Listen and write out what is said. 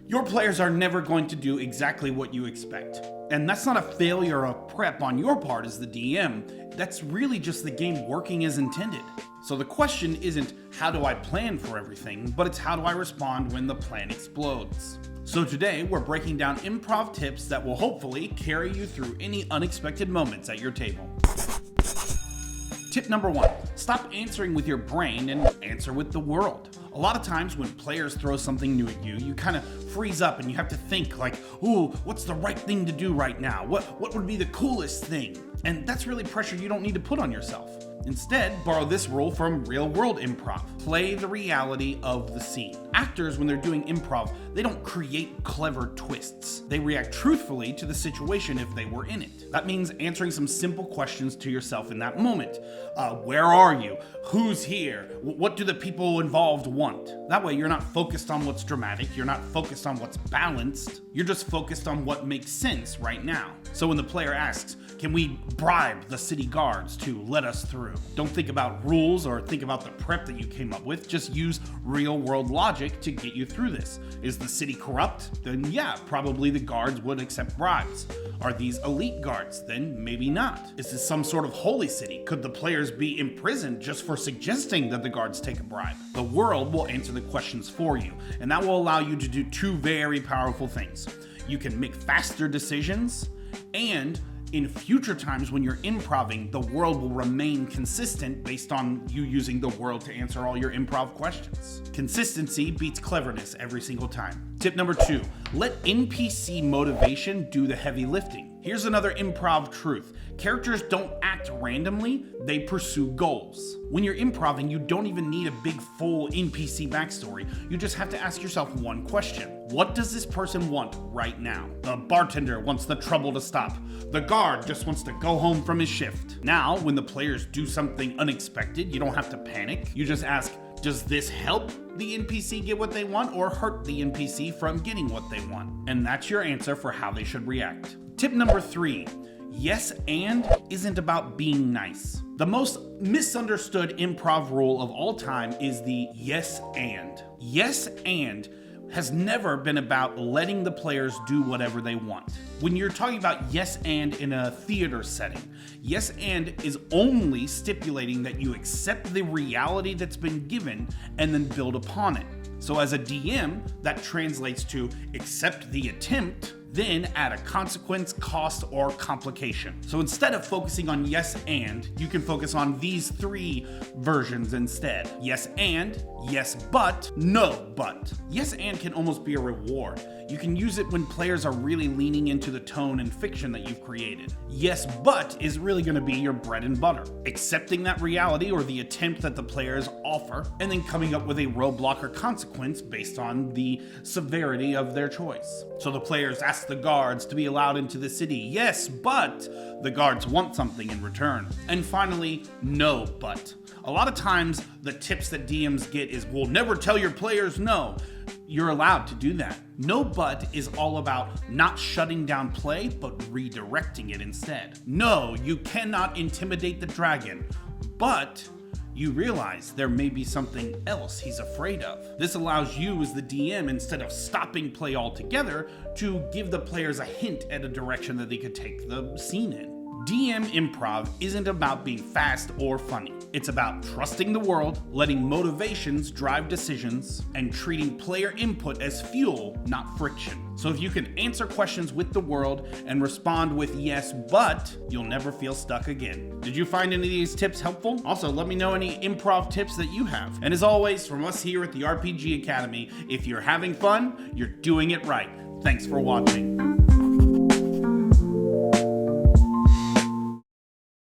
Your players are never going to do exactly what you expect. And that's not a failure of prep on your part as the DM. That's really just the game working as intended. So the question isn't how do I plan for everything, but it's how do I respond when the plan explodes. So today we're breaking down improv tips that will hopefully carry you through any unexpected moments at your table. Tip number 1, stop answering with your brain and answer with the world. A lot of times when players throw something new at you, you kind of freeze up and you have to think like, ooh, what's the right thing to do right now? What would be the coolest thing? And that's really pressure you don't need to put on yourself. Instead, borrow this rule from real-world improv. Play the reality of the scene. Actors, when they're doing improv, they don't create clever twists. They react truthfully to the situation if they were in it. That means answering some simple questions to yourself in that moment. Where are you? Who's here? What do the people involved want? That way you're not focused on what's dramatic, you're not focused on what's balanced, you're just focused on what makes sense right now. So when the player asks, can we bribe the city guards to let us through? Don't think about rules or think about the prep that you came up with. Just use real world logic to get you through this. Is the city corrupt? Then yeah, probably the guards would accept bribes. Are these elite guards? Then maybe not. Is this some sort of holy city? Could the players be imprisoned just for suggesting that the guards take a bribe? The world will answer the questions for you, and that will allow you to do two very powerful things. You can make faster decisions, and in future times when you're improving, the world will remain consistent based on you using the world to answer all your improv questions. Consistency beats cleverness every single time. Tip number 2, let NPC motivation do the heavy lifting. Here's another improv truth. Characters don't act randomly, they pursue goals. When you're improving, you don't even need a big full NPC backstory. You just have to ask yourself one question. What does this person want right now? The bartender wants the trouble to stop. The guard just wants to go home from his shift. Now, when the players do something unexpected, you don't have to panic. You just ask, does this help the NPC get what they want or hurt the NPC from getting what they want? And that's your answer for how they should react. Tip number 3, yes and isn't about being nice. The most misunderstood improv rule of all time is the yes and. Yes and has never been about letting the players do whatever they want. When you're talking about yes and in a theater setting, yes and is only stipulating that you accept the reality that's been given and then build upon it. So as a DM, that translates to accept the attempt, then add a consequence, cost, or complication. So instead of focusing on yes and, you can focus on these 3 versions instead. Yes and, yes but, no but. Yes and can almost be a reward. You can use it when players are really leaning into the tone and fiction that you've created. Yes but is really going to be your bread and butter. Accepting that reality or the attempt that the players offer, and then coming up with a roadblock or consequence based on the severity of their choice. So the players ask the guards to be allowed into the city. Yes, but the guards want something in return. And finally, no but. A lot of times the tips that DMs get is, well, never tell your players no. You're allowed to do that. No but is all about not shutting down play, but redirecting it instead. No, you cannot intimidate the dragon, but you realize there may be something else he's afraid of. This allows you as the DM, instead of stopping play altogether, to give the players a hint at a direction that they could take the scene in. DM improv isn't about being fast or funny. It's about trusting the world, letting motivations drive decisions, and treating player input as fuel, not friction. So if you can answer questions with the world and respond with yes, but, you'll never feel stuck again. Did you find any of these tips helpful? Also, let me know any improv tips that you have. And as always, from us here at the RPG Academy, if you're having fun, you're doing it right. Thanks for watching.